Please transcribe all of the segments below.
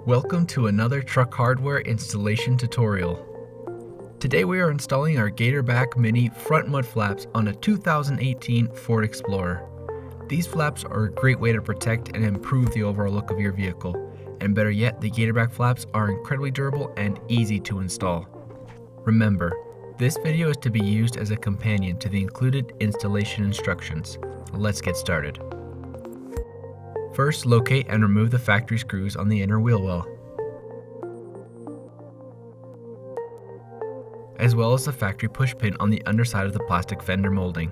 Welcome to another truck hardware installation tutorial. Today we are installing our Gatorback Mini front mud flaps on a 2018 Ford Explorer. These flaps are a great way to protect and improve the overall look of your vehicle, and better yet, the Gatorback flaps are incredibly durable and easy to install. Remember, this video is to be used as a companion to the included installation instructions. Let's get started. First, locate and remove the factory screws on the inner wheel well, as well as the factory push pin on the underside of the plastic fender molding.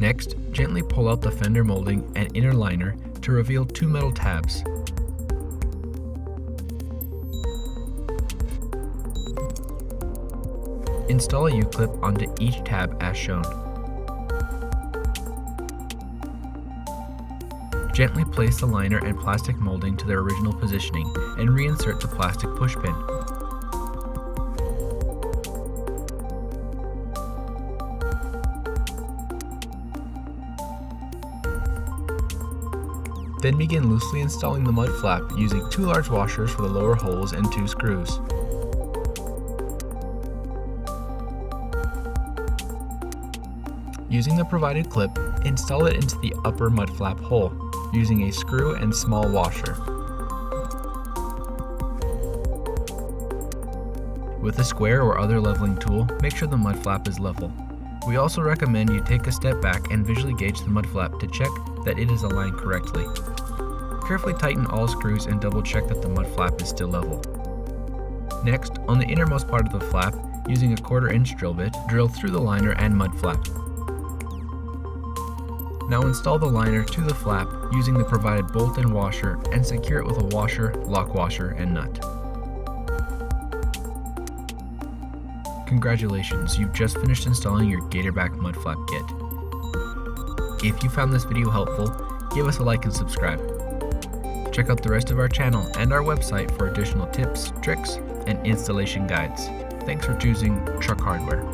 Next, gently pull out the fender molding and inner liner to reveal two metal tabs. Install a U-clip onto each tab as shown. Gently place the liner and plastic molding to their original positioning and reinsert the plastic push pin. Then begin loosely installing the mud flap using two large washers for the lower holes and two screws. Using the provided clip, install it into the upper mud flap hole, using a screw and small washer. With a square or other leveling tool, make sure the mud flap is level. We also recommend you take a step back and visually gauge the mud flap to check that it is aligned correctly. Carefully tighten all screws and double check that the mud flap is still level. Next, on the innermost part of the flap, using a 1/4 inch drill bit, drill through the liner and mud flap. Now install the liner to the flap using the provided bolt and washer and secure it with a washer, lock washer, and nut. Congratulations, you've just finished installing your Gatorback mud flap kit. If you found this video helpful, give us a like and subscribe. Check out the rest of our channel and our website for additional tips, tricks, and installation guides. Thanks for choosing Truck Hardware.